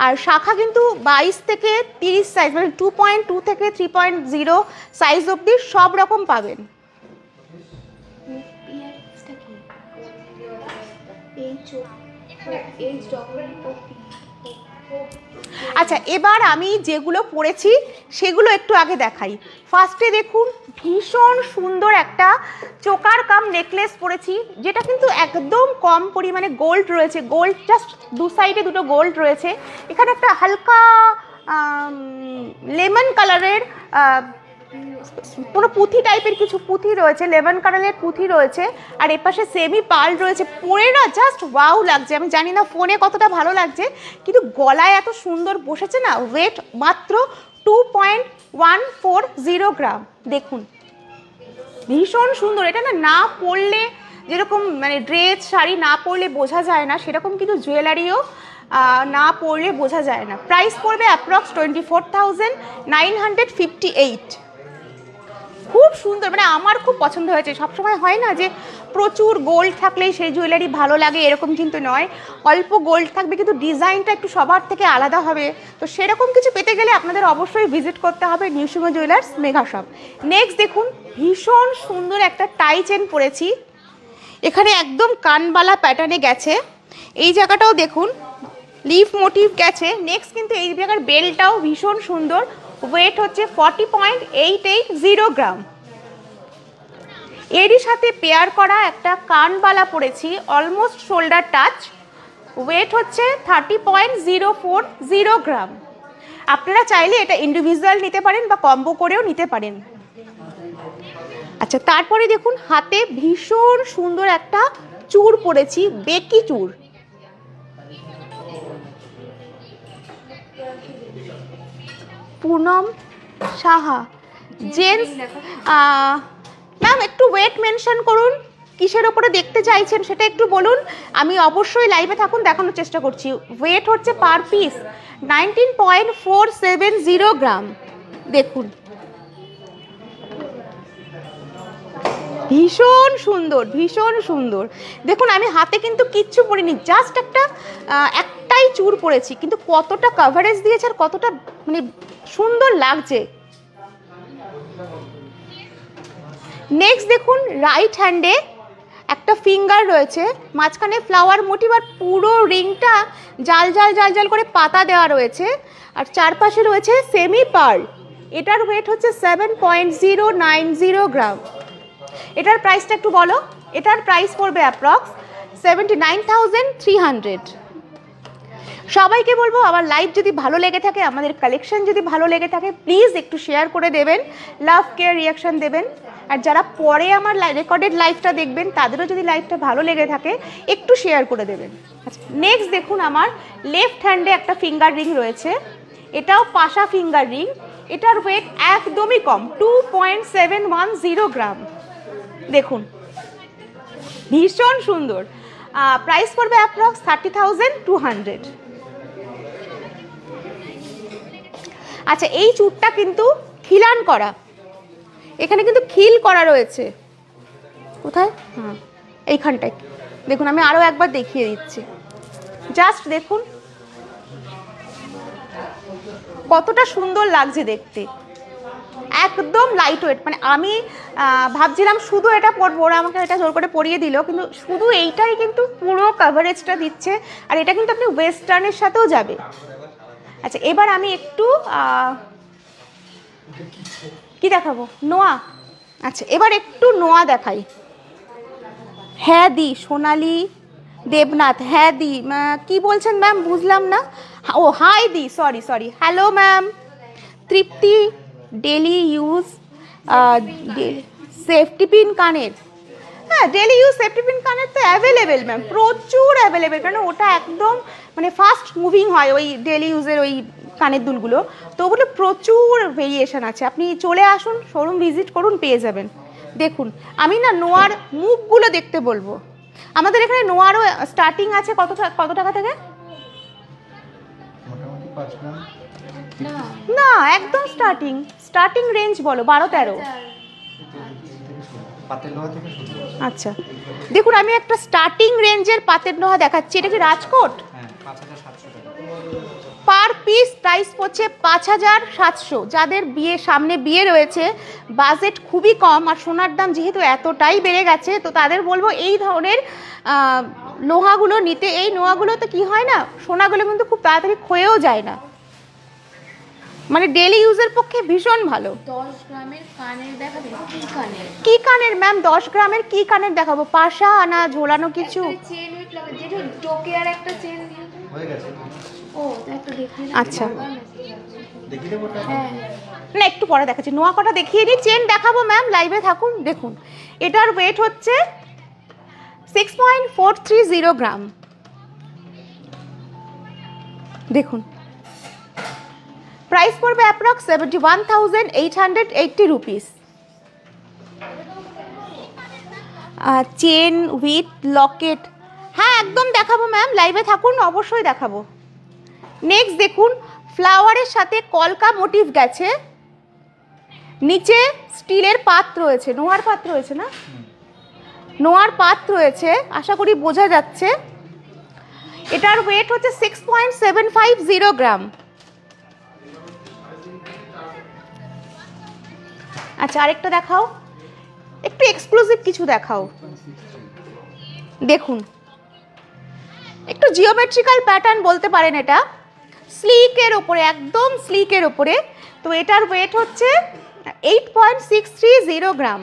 আর শাখা কিন্তু 22 থেকে 30 সাইজ, মানে 2.2 থেকে 3.0 সাইজ অবধি সব রকম পাবেন। আচ্ছা, এবার আমি যেগুলো পরেছি সেগুলো একটু আগে দেখাই। ফার্স্টে দেখুন, ভীষণ সুন্দর একটা চোকার কাম নেকলেস পরেছি, যেটা কিন্তু একদম কম পরিমাণে গোল্ড রয়েছে, গোল্ড জাস্ট দু সাইডে দুটো গোল্ড রয়েছে। এখানে একটা হালকা লেমন কালারের পুরো পুঁথি টাইপের কিছু পুঁথি রয়েছে, লেমন কালারের পুঁথি রয়েছে, আর এপাশে সেমি পার্ল রয়েছে। পরে না জাস্ট ওয়াও লাগছে। আমি জানি না ফোনে কতটা ভালো লাগছে, কিন্তু গলায় এত সুন্দর বসেছে না। ওয়েট মাত্র 2.140 গ্রাম। দেখুন, ভীষণ সুন্দর। এটা না পরলে যেরকম মানে ড্রেস শাড়ি না পরলে বোঝা যায় না, সেরকম কিন্তু জুয়েলারিও না পরলে বোঝা যায় না। প্রাইস পড়বে অ্যাপ্রক্স 24,958। খুব সুন্দর, মানে আমার খুব পছন্দ হয়েছে। সবসময় হয় না যে প্রচুর গোল্ড থাকলেই সেই জুয়েলারি ভালো লাগে, এরকম কিন্তু নয়। অল্প গোল্ড থাকবে কিন্তু ডিজাইনটা একটু সবার থেকে আলাদা হবে। তো সেরকম কিছু পেতে গেলে আপনাদের অবশ্যই ভিজিট করতে হবে নিউসিংহ জুয়েলার্স মেগা শপ। নেক্সট দেখুন, ভীষণ সুন্দর একটা টাই চেন পরেছি, এখানে একদম কানবালা প্যাটার্নে গেছে। এই জায়গাটাও দেখুন লিফ মোটিভ গেছে। নেক্সট কিন্তু এই জায়গার বেলটাও ভীষণ সুন্দর। ওয়েট হচ্ছে 40.880 গ্রাম। এরই সাথে পেয়ার করা একটা কানবালা পরেছি, অলমোস্ট শোল্ডার টাচ। ওয়েট হচ্ছে 30.040 গ্রাম। আপনারা চাইলে এটা ইন্ডিভিজুয়াল নিতে পারেন বা কম্বো করেও নিতে পারেন। আচ্ছা, তারপরে দেখুন হাতে ভীষণ সুন্দর একটা চূড় পরেছি, বেকি চূড়। পুনম সাহা, জেন্টস। ম্যাম একটু ওয়েট মেনশন করুন, কিসের ওপরে দেখতে চাইছেন সেটা একটু বলুন। আমি অবশ্যই লাইভে থাকুন, দেখানোর চেষ্টা করছি। ওয়েট হচ্ছে পার পিস 19.470 গ্রাম। দেখুন, ভীষণ সুন্দর, ভীষণ সুন্দর। দেখুন, আমি হাতে কিন্তু কিচ্ছু পরিনি, জাস্ট একটাই চূড় পরেছি, কিন্তু কতটা কভারেজ দিয়েছে আর কতটা মানে সুন্দর লাগছে। নেক্সট দেখুন, রাইট হ্যান্ডে একটা ফিঙ্গার রয়েছে, মাঝখানে ফ্লাওয়ার মোটিভ, আর পুরো রিংটা জাল জাল জাল জাল করে পাতা দেওয়া রয়েছে, আর চারপাশে রয়েছে সেমি পার্ল। এটার ওয়েট হচ্ছে 7.090 গ্রাম। এটার প্রাইসটা একটু বলো। এটার প্রাইস পড়বে অ্যাপ্রক্স 79,300। সবাইকে বলবো, আমার লাইভ যদি ভালো লেগে থাকে, আমাদের কালেকশন যদি ভালো লেগে থাকে, প্লিজ একটু শেয়ার করে দেবেন, লাভ কেয়ার রিয়াকশন দেবেন। আর যারা পরে আমার রেকর্ডেড লাইভটা দেখবেন, তাদেরও যদি লাইভটা ভালো লেগে থাকে একটু শেয়ার করে দেবেন। আচ্ছা, নেক্সট দেখুন, আমার লেফট হ্যান্ডে একটা ফিঙ্গার রিং রয়েছে, এটাও পাশা ফিঙ্গার রিং। এটার ওয়েট একদমই কম, 2.710 গ্রাম। দেখুন, ভীষণ সুন্দর। প্রাইস পড়বে অ্যাপ্রক্স 30,200। আচ্ছা, এই চুটটা কিন্তু খিলান করা, এখানে কিন্তু খিল করা রয়েছে। কোথায়? হ্যাঁ, এইখানটায় দেখুন, আমি আরও একবার দেখিয়ে দিচ্ছি। জাস্ট দেখুন কতটা সুন্দর লাগছে দেখতে, একদম লাইট ওয়েট। মানে আমি ভাবছিলাম শুধু এটা পরবো, ওরা আমাকে এটা জোর করে পরিয়ে দিল, কিন্তু শুধু এইটাই কিন্তু পুরো কভারেজটা দিচ্ছে, আর এটা কিন্তু আপনি ওয়েস্টার্নের সাথেও যাবে। আচ্ছা, এবার আমি একটু কি দেখাবো, নোয়া। আচ্ছা, এবার একটু নোয়া দেখাই। হ্যাঁ দি, সোনালি দেবনাথ। হ্যাঁ দি, কি বলছেন ম্যাম, বুঝলাম না। ও হাই দি, sorry sorry. Hello ma'am. Tripti, daily use safety pin কানের। হ্যাঁ, ডেলি ইউজ সেফটি পিন কানের তো অ্যাভেলেবেল ম্যাম, প্রচুর অ্যাভেলেবেল, কারণ ওটা একদম মানে ফাস্ট মুভিং হয় ওই ডেলি ইউজের ওই কানের দুলগুলো। তো ওগুলো প্রচুর ভেরিয়েশন আছে, আপনি চলে আসুন, শোরুম ভিজিট করুন, পেয়ে যাবেন। দেখুন আমি না নোয়ার মুখগুলো দেখতে বলবো। আমাদের এখানে নোয়ারও স্টার্টিং আছে কত টাকা থেকে? মোটামুটি 5 গ্রাম। না না একদম স্টার্টিং রেঞ্জ বলো 12-13। পাতের লোহা থেকে শুরু। আচ্ছা দেখুন আমি একটা স্টার্টিং রেঞ্জের পাতের লোহা দেখাচ্ছি। এটা কি রাজকোট? হ্যাঁ 5700 টাকা। পার পিস প্রাইস পড়ছে 5700। যাদের সামনে বিয়ে রয়েছে, বাজেট খুবই কম, আর সোনার দাম যেহেতু এতটাই বেড়ে গেছে, তো তাদের বলবো এই ধরনের লোহাগুলো নিতে। এই নোয়াগুলো তো কি হয় না, সোনাগুলো কিন্তু খুব তাড়াতাড়ি ক্ষয়েও যায় না, মানে ডেলি ইউজের পক্ষে ভীষণ ভালো। 10 গ্রামের কানের দেখাবেন? কি কানের? কি কানের ম্যাম? 10 গ্রামের কি কানের দেখাবো? পাশা না ঝোলানো কিছু? চেন উইথ লাগে, যেটা ডোকেয়ার একটা চেন দিয়ে দাও। হয়ে গেছে। ও তো একটা দেখিয়ে দাও। আচ্ছা। দেখিয়ে দেবো ওটা? হ্যাঁ না একটু পরে দেখাচ্ছি, নোয়া কটা দেখিয়ে দিই, চেন দেখাবো ম্যাম, লাইভে থাকুন। দেখুন এটার ওয়েট হচ্ছে 6.430 গ্রাম। দেখুন প্রাইস পড়বে approx 71,880 rupees. Chain with Locket, হ্যাঁ একদম দেখাবো ম্যাম, লাইভে থাকুন, অবশ্যই দেখাবো। নেক্সট দেখুন ফ্লাওয়ারের সাথে কলকা মোটিভ গেছে, নিচে স্টিলের পাত রয়েছে, নোয়ার পাত রয়েছে না, নোয়ার পাত রয়েছে, আশা করি বোঝা যাচ্ছে। এটার ওয়েট হচ্ছে 6.750 গ্রাম। আচ্ছা আরেকটা দেখাও, একটু এক্সক্লুসিভ কিছু দেখাও। দেখুন একটু জিওমেট্রিক্যাল প্যাটার্ন বলতে পারেন, এটা স্লিকের ওপরে, একদম স্লিকের ওপরে। তো এটার ওয়েট হচ্ছে 8.630 গ্রাম।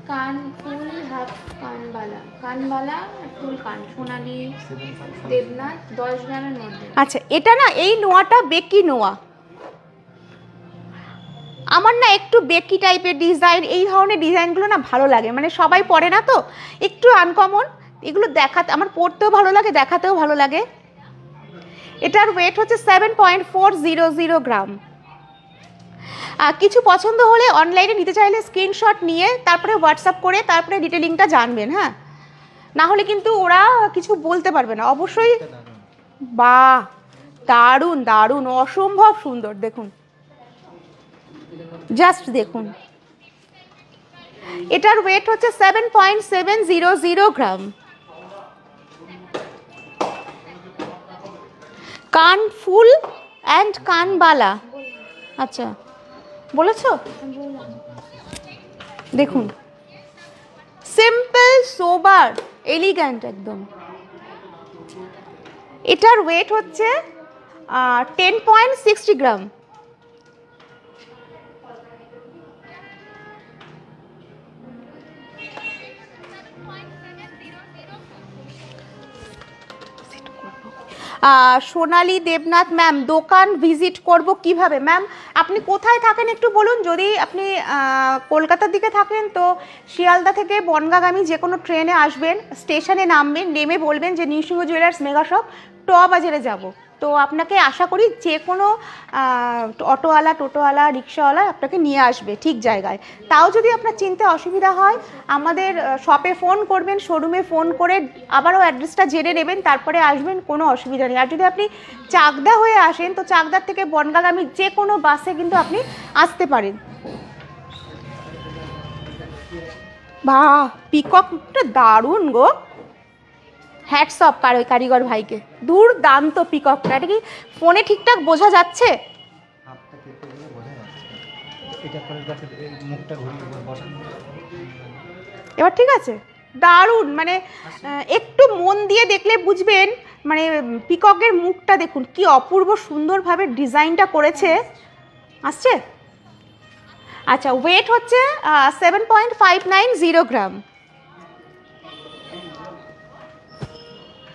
কান ফুল হাফ কানবালা ফুল কান, সোনালি দেবনাথ, 10 গ্রামের মধ্যে। আচ্ছা এটা না, এই নোয়াটা বেকি নোয়া, আমার না একটু বেকি টাইপের ডিজাইন, এই ধরনের ডিজাইনগুলো না ভালো লাগে, মানে সবাই পরে না তো, একটু আনকমন, এগুলো দেখাতে আমার পরতেও ভালো লাগে, দেখাতেও ভালো লাগে। এটার ওয়েট হচ্ছে 7.400 গ্রাম। কিছু পছন্দ হলে অনলাইনে নিতে চাইলে স্ক্রিনশট নিয়ে তারপরে হোয়াটসঅ্যাপ করে তারপরে ডিটেলিংটা জানবেন, হ্যাঁ, না হলে কিন্তু ওরা কিছু বলতে পারবে না। অবশ্যই বাহ, দারুণ দারুণ, অসম্ভব সুন্দর। দেখুন জাস্ট দেখুন, এটার ওয়েট হচ্ছে 7.700 গ্রাম। কান ফুল অ্যান্ড কানবালা, আচ্ছা বলেছো? দেখুন সিম্পল সোবার এলিগ্যান্ট একদম। এটার ওয়েট হচ্ছে 10.60 গ্রাম। সোনালী দেবনাথ ম্যাম, দোকান ভিজিট করব কিভাবে? ম্যাম আপনি কোথায় থাকেন একটু বলুন। যদি আপনি কলকাতার দিকে থাকেন তো শিয়ালদা থেকে বনগাগামী যে কোনো ট্রেনে আসবেন, স্টেশনে নামবেন, নেমে বলবেন যে নৃসিংহ জুয়েলার্স মেগা শপ বাজারে যাব, তো আপনাকে আশা করি যে কোনো অটোওয়ালা, টোটোওয়ালা, রিক্সাওয়ালা আপনাকে নিয়ে আসবে ঠিক জায়গায়। তাও যদি আপনার চিনতে অসুবিধা হয় আমাদের শপে ফোন করবেন, শোরুমে ফোন করে আবারও অ্যাড্রেসটা জেনে নেবেন, তারপরে আসবেন, কোনো অসুবিধা নেই। আর যদি আপনি চাকদা হয়ে আসেন তো চাকদার থেকে বনগাগামী যে কোনো বাসে কিন্তু আপনি আসতে পারেন। বাহ, পিককটা দারুণ গো, হ্যাটস অফ কারিগর ভাইকে, দুর্দান্ত পিককটা। এটা কি ফোনে ঠিকঠাক বোঝা যাচ্ছে? হাতটা কেটে গেলে বোঝা যাচ্ছে। এটা করে দেখে মুখটা ঘুরিয়ে বসান। এবার ঠিক আছে, দারুণ, মানে একটু মন দিয়ে দেখলে বুঝবেন, মানে পিককের মুখটা দেখুন কি অপূর্ব সুন্দরভাবে ডিজাইনটা করেছে। আসছে? আচ্ছা ওয়েট হচ্ছে 7.590 গ্রাম।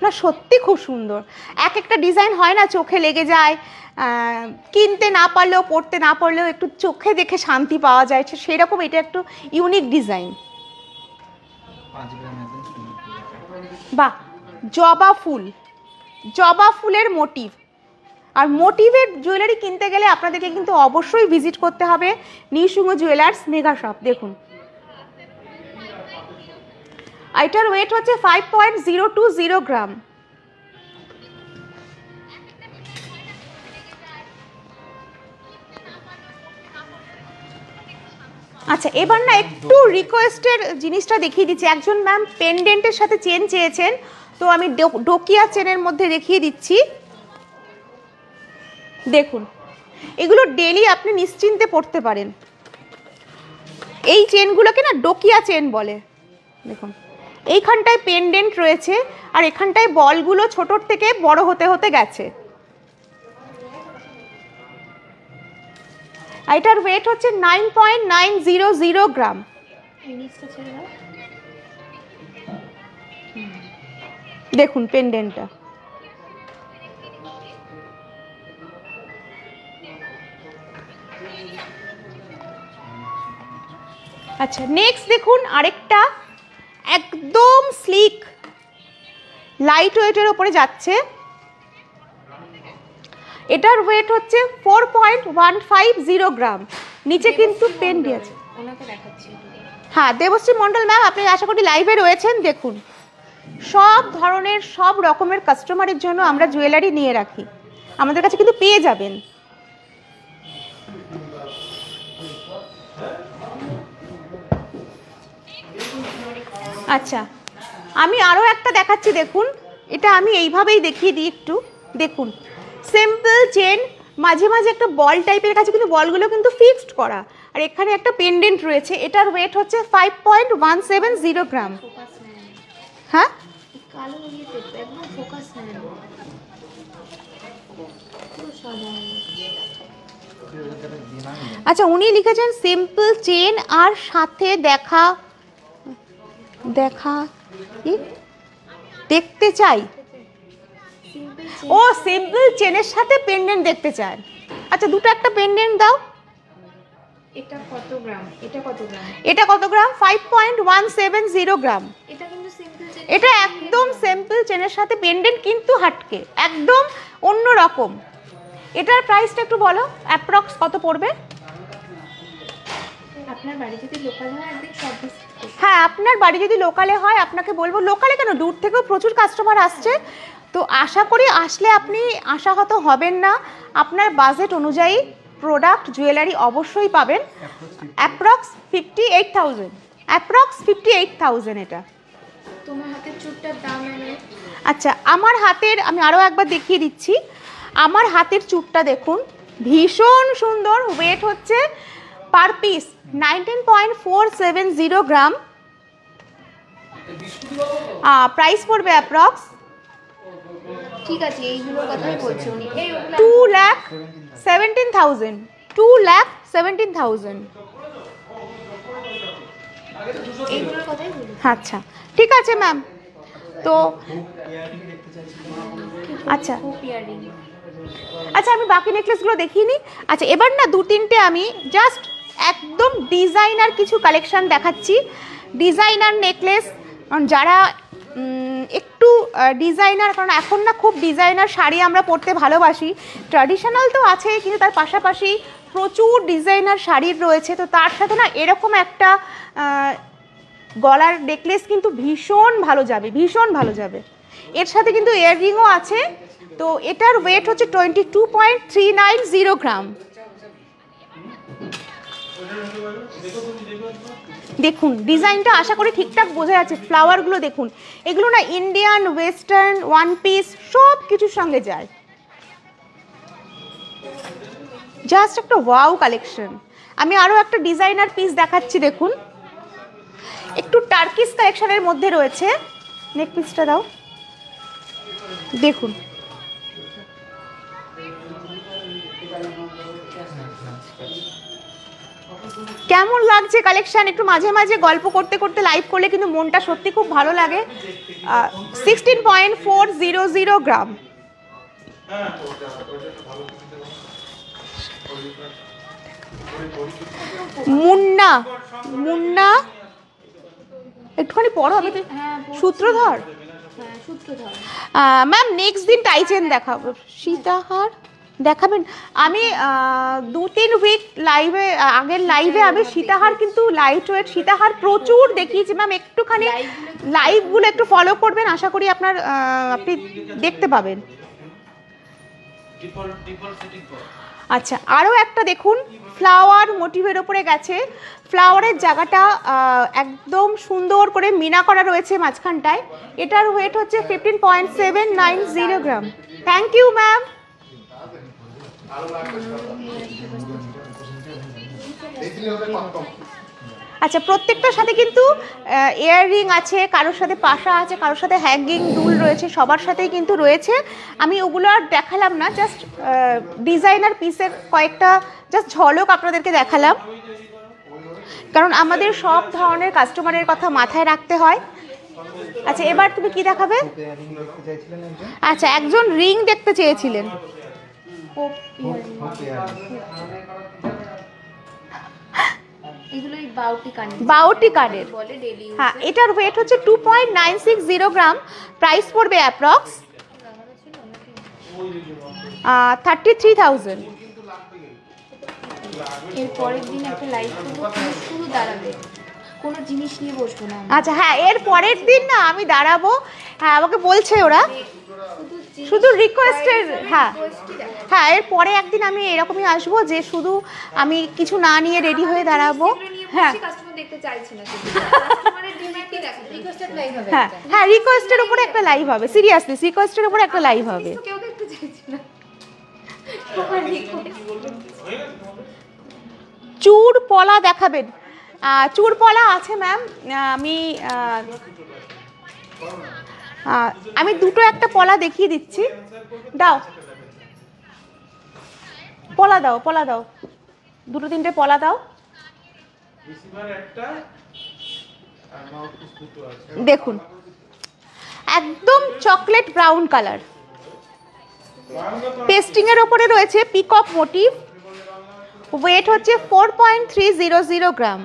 না সত্যি খুব সুন্দর, এক একটা ডিজাইন হয় না চোখে লেগে যায়, কিনতে না পারলেও পড়তে না পারলেও একটু চোখে দেখে শান্তি পাওয়া যায়, সেরকম এটা একটু ইউনিক ডিজাইন। 5 গ্রামের বাহ, জবা ফুল, জবা ফুলের মোটিভ, আর মোটিভের জুয়েলারি কিনতে গেলে আপনাদেরকে কিন্তু অবশ্যই ভিজিট করতে হবে নৃসিংহ জুয়েলার্স মেগা শপ। দেখুন এটার ওয়েট হচ্ছে 5.020 গ্রাম। আচ্ছা এবার না একটু রিকোয়েস্টের জিনিসটা দেখিয়ে দিচ্ছি। একজন ম্যাম পেন্ডেন্টের সাথে চেন চেয়েছেন, তো আমি ডোকিয়া চেনের মধ্যে দেখিয়ে দিচ্ছি। দেখুন এগুলো ডেলি আপনি নিশ্চিন্তে পড়তে পারেন। এই চেনগুলোকে না ডোকিয়া চেন বলে। দেখুন এইখানটায় পেন্ডেন্ট রয়েছে আর এখানটায় বলগুলো ছোটোর থেকে বড় হতে হতে গেছে। এটার ওয়েট হচ্ছে 9.900 গ্রাম। দেখুন পেন্ডেন্টটা। আচ্ছা নেক্সট দেখুন আরেকটা একদম স্লিক লাইট ওয়েটের ওপরে যাচ্ছে। এটার ওয়েট হচ্ছে 4.150 গ্রাম। নিচে কিন্তু পেন দিয়েছে। হ্যাঁ দেবশ্রী মণ্ডল ম্যাম, আপনি আশা করি লাইভে রয়েছেন। দেখুন সব ধরনের সব রকমের কাস্টমারের জন্য আমরা জুয়েলারি নিয়ে রাখি, আমাদের কাছে কিন্তু পেয়ে যাবেন। আচ্ছা আমি আরও একটা দেখাচ্ছি। দেখুন এটা আমি এইভাবেই দেখিয়ে দিই একটু। দেখুন সিম্পল চেন, মাঝে মাঝে একটা বল টাইপের কাছে, কিন্তু বলগুলো কিন্তু ফিক্সড করা, আর এখানে একটা পেন্ডেন্ট রয়েছে। এটার ওয়েট হচ্ছে 5.170 গ্রাম। হ্যাঁ আচ্ছা উনি লিখেছেন সিম্পল চেন আর সাথে দেখা কি দেখতে চাই। ও সিম্পল চেনের সাথে পেন্ডেন্ট দেখতে চান। আচ্ছা দুটো একটা পেন্ডেন্ট দাও। এটা কত গ্রাম? এটা কত গ্রাম? এটা কত গ্রাম? 5.170 গ্রাম। এটা কিন্তু সিম্পল চেন। এটা একদম সিম্পল চেনের সাথে পেন্ডেন্ট, কিন্তু হাটকে একদম অন্য রকম। এটার প্রাইসটা একটু বলো, অ্যাপ্রক্স কত পড়বে? আপনার বাড়ি যদি লোকাল হয় একদিন সব হ্যাঁ আপনার বাড়ি যদি লোকালে হয় আপনাকে বলবো, লোকালে কেন দূর থেকেও প্রচুর কাস্টমার আসছে, তো আশা করি আসলে আপনি আশাহত হবেন না। আপনার বাজেট অনুযায়ী প্রোডাক্ট জুয়েলারি অবশ্যই পাবেন। অ্যাপ্রক্স 58,000, অ্যাপ্রক্স 58,000 এটা। তোমার হাতের চুড়টার দাম এনে। আচ্ছা আমার হাতের আমি আরও একবার দেখিয়ে দিচ্ছি। আমার হাতের চুড়টা দেখুন ভীষণ সুন্দর। ওয়েট হচ্ছে পার পিস 19.470 গ্রাম। প্রাইস পড়বে অ্যাপ্রক্স ঠিক আছে, এইগুলোর কথাই বলছি উনি। এই 2,17,000, 2,17,000। এইগুলোর কথাই বলি। আচ্ছা ঠিক আছে ম্যাম। তো আচ্ছা আচ্ছা আমি বাকি নেকলেসগুলো দেখিয়ে নিই। আচ্ছা এবার না দু তিনটে আমি জাস্ট একদম ডিজাইনার কিছু কালেকশান দেখাচ্ছি। ডিজাইনার নেকলেস যারা একটু ডিজাইনার, কারণ এখন না খুব ডিজাইনার শাড়ি আমরা পরতে ভালোবাসি। ট্র্যাডিশনাল তো আছে, কিন্তু তার পাশাপাশি প্রচুর ডিজাইনার শাড়ির রয়েছে। তো তার সাথে না এরকম একটা গলার নেকলেস কিন্তু ভীষণ ভালো যাবে, ভীষণ ভালো যাবে। এর সাথে কিন্তু ইয়াররিংও আছে। তো এটার ওয়েট হচ্ছে 22.390 গ্রাম। দেখুন ডিজাইনটা আশা করি ঠিকঠাক বোঝা যাচ্ছে। ফ্লাওয়ারগুলো দেখুন, এগুলো না ইন্ডিয়ান, ওয়েস্টার্ন, ওয়ান পিস সব কিছুর সঙ্গে যায়। জাস্ট একটা ওয়াও কালেকশন। আমি আরও একটা ডিজাইনার পিস দেখাচ্ছি। দেখুন একটু টার্কিশ কালেকশনের মধ্যে রয়েছে। নেক পিসটা দাও। দেখুন কেমন লাগছে কালেকশন। একটু মাঝে মাঝে গল্প করতে করতে লাইভ করলে কিন্তু মনটা সত্যি খুব ভালো লাগে। 16.400 গ্রাম। মুন্না মুন্না একটুখানি পড়ো, আমি তো সূত্রধর। সূত্রধর ম্যাম নেক্সট দিন টাইচেন দেখাবো। সীতাহার দেখাবেন? আমি 2-3 উইক লাইভে, আগের লাইভে আমি সীতাহার কিন্তু লাইট ওয়েট সীতাহার প্রচুর দেখিয়েছি ম্যাম। একটুখানি লাইভগুলো একটু ফলো করবেন, আশা করি আপনি দেখতে পাবেন। আচ্ছা, আরও একটা দেখুন, ফ্লাওয়ার মোটিভের ওপরে গেছে। ফ্লাওয়ারের জায়গাটা একদম সুন্দর করে মিনা করা রয়েছে মাঝখানটায়। এটার ওয়েট হচ্ছে 15.790 গ্রাম। Thank you ma'am. আচ্ছা, প্রত্যেকটার সাথে কিন্তু ইয়াররিং আছে, কারোর সাথে পাশা আছে, কারোর সাথে হ্যাঙ্গিং দুল রয়েছে, সবার সাথেই কিন্তু রয়েছে। আমি ওগুলো আর দেখালাম না, জাস্ট ডিজাইনার পিসের কয়েকটা জাস্ট ঝলক আপনাদেরকে দেখালাম, কারণ আমাদের সব ধরনের কাস্টমারের কথা মাথায় রাখতে হয়। আচ্ছা, এবার তুমি কি দেখাবে? আচ্ছা, একজন রিং দেখতে চেয়েছিলেন। বাউটি কানের। হ্যাঁ, এটার ওয়েট হচ্ছে 2.960 গ্রাম। প্রাইস পড়বে অ্যাপ্রক্স 33,000। এর পরের দিন একটা লাইভ করবো, শুধু দাঁড়াবে, কোনো জিনিস নিয়ে বসবো না। আচ্ছা হ্যাঁ, এর পরের দিন না আমি দাঁড়াবো। হ্যাঁ, আমাকে বলছে ওরা শুধু রিকোয়েস্টের। হ্যাঁ হ্যাঁ, এর পরে একদিন আমি এরকমই আসবো যে শুধু আমি কিছু না নিয়ে রেডি হয়ে দাঁড়াবো। হ্যাঁ হ্যাঁ হ্যাঁ, রিকোয়েস্টের উপরে একটা লাইভ হবে, সিরিয়াসলি রিকোয়েস্টের উপরে একটা লাইভ হবে। চূড় পলা দেখাবেন? চূড় পলা আছে ম্যাম। আমি দুটো একটা পলা দেখিয়ে দিচ্ছি। দাও পলা, দাও পলা, দাও দুটো তিনটে পলা দাও। দেখুন, একদম চকলেট ব্রাউন কালার, পেস্টিং এর ওপরে রয়েছে পিকক মোটিভ। ওয়েট হচ্ছে 4.300 গ্রাম।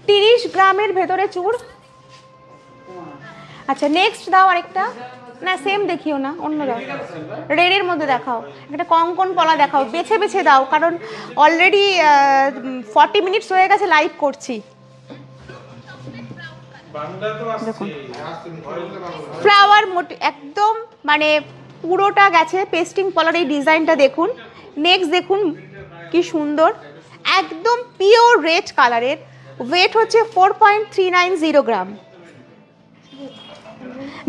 30 গ্রামের ভেতরে চূড়। আচ্ছা, নেক্সট দাও আরেকটা। না, সেম দেখিও না, অন্য দাও, রেডের মধ্যে দেখাও। একটা কঙ্কন পলা দেখাও, বেছে বেছে দাও, কারণ অলরেডি 40 মিনিটস হয়ে গেছে লাইভ করছি। দেখুন, ফ্লাওয়ার একদম মানে পুরোটা গেছে পেস্টিং পলার। এই ডিজাইনটা দেখুন। নেক্সট দেখুন কি সুন্দর, একদম পিওর রেড কালারের। ওয়েট হচ্ছে 4.390 গ্রাম।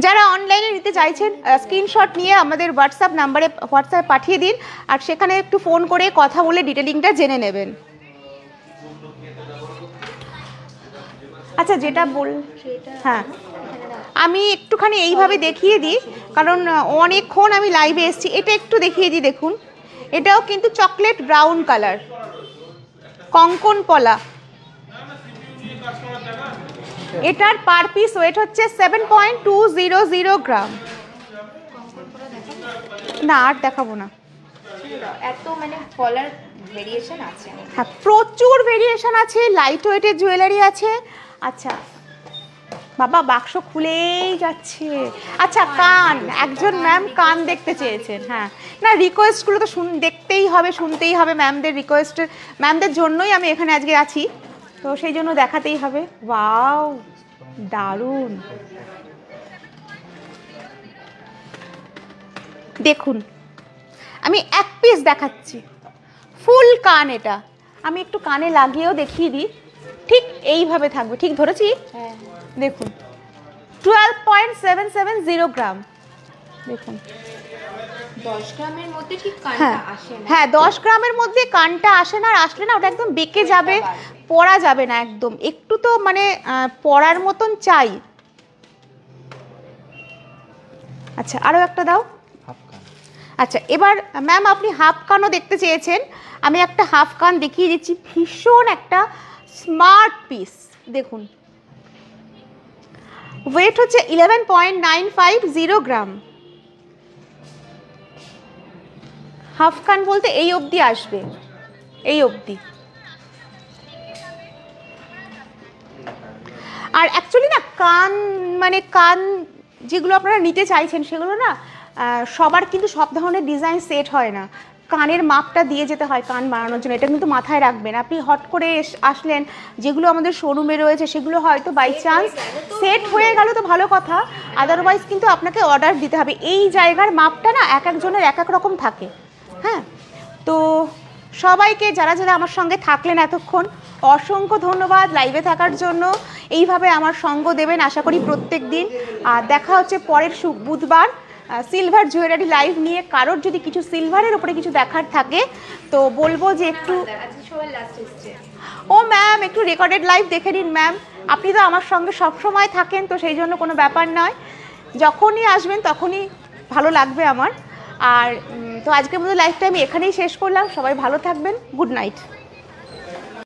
যারা অনলাইনে নিতে চাইছেন স্ক্রিনশট নিয়ে আমাদের হোয়াটসঅ্যাপে পাঠিয়ে দিন, আর সেখানে একটু ফোন করে কথা বলে ডিটেলিংটা জেনে নেবেন। আচ্ছা, যেটা হ্যাঁ, আমি একটুখানি এইভাবে দেখিয়ে দিই, কারণ অনেকক্ষণ আমি লাইভে এসেছি। এটা একটু দেখিয়ে দিই, দেখুন, এটাও কিন্তু চকলেট ব্রাউন কালার, কঙ্কন পলা। এটার পার পিস ওয়েট হচ্ছে 7.200 গ্রাম। না, আর দেখাবো না, এত মানে পলার ভেরিয়েশন আছে। হ্যাঁ, প্রচুর ভেরিয়েশন আছে, লাইট ওয়েটের জুয়েলারি আছে। আচ্ছা বাবা, বাক্স খুলেই যাচ্ছে। আচ্ছা, কান, একজন ম্যাম কান দেখতে চেয়েছেন। হ্যাঁ, না, রিকোয়েস্টগুলো তো দেখতেই হবে, শুনতেই হবে। ম্যামদের জন্যই আমি এখানে আজকে আছি, তো সেই জন্য দেখাতেই হবে। ওয়াও, দারুণ। দেখুন, আমি এক পিস দেখাচ্ছি, ফুল কান। এটা আমি একটু কানে লাগিয়েও দেখিয়ে দিই। ঠিক এইভাবে থাকবে, ঠিক ধরেছি? হ্যাঁ, দেখুন, 12.770 গ্রাম। দেখুন, 10 গ্রামের মধ্যে ঠিক কানটা আসে না। হ্যাঁ, 10 গ্রামের মধ্যে কানটা আসে না, আর আসলে না ওটা একদম বেঁকে যাবে, পরা যাবে না একদম। একটু তো মানে পরার মতন চাই। আচ্ছা, আরও একটা দাও। আচ্ছা, এবার ম্যাম আপনি হাফ কানও দেখতে চেয়েছেন, আমি একটা হাফ কান দেখিয়ে দিচ্ছি। ভীষণ একটা স্মার্ট পিস। দেখুন, ওয়েট হচ্ছে 11.950 গ্রাম। হাফ কান বলতে এই অবধি আসবে, এই অবধি। আর অ্যাকচুয়ালি না, কান যেগুলো আপনারা নিতে চাইছেন সেগুলো না সবার কিন্তু সব ধরনের ডিজাইন সেট হয় না, কানের মাপটা দিয়ে যেতে হয় কান বানানোর জন্য, এটা কিন্তু মাথায় রাখবেন। আপনি হট করে আসলেন, যেগুলো আমাদের শোরুমে রয়েছে সেগুলো হয়তো বাই চান্স সেট হয়ে গেল তো ভালো কথা, আদারওয়াইজ কিন্তু আপনাকে অর্ডার দিতে হবে। এই জায়গার মাপটা না এক একজনের এক এক রকম থাকে। হ্যাঁ, তো সবাইকে যারা যারা আমার সঙ্গে থাকলেন এতক্ষণ অসংখ্য ধন্যবাদ লাইভে থাকার জন্য। এইভাবে আমার সঙ্গ দেবেন আশা করি প্রত্যেক দিন। আর দেখা হচ্ছে পরের বুধবার সিলভার জুয়েলারি লাইভ নিয়ে। কারোর যদি কিছু সিলভারের উপরে কিছু দেখার থাকে তো বলবো যে একটু, ও ম্যাম একটু রেকর্ডেড লাইভ দেখে নিন ম্যাম, আপনি তো আমার সঙ্গে সবসময় থাকেন তো সেই জন্য কোনো ব্যাপার নয়, যখনই আসবেন তখনই ভালো লাগবে আমার। আর তো আজকের মতো লাইভটা আমি এখানেই শেষ করলাম, সবাই ভালো থাকবেন, গুড নাইট।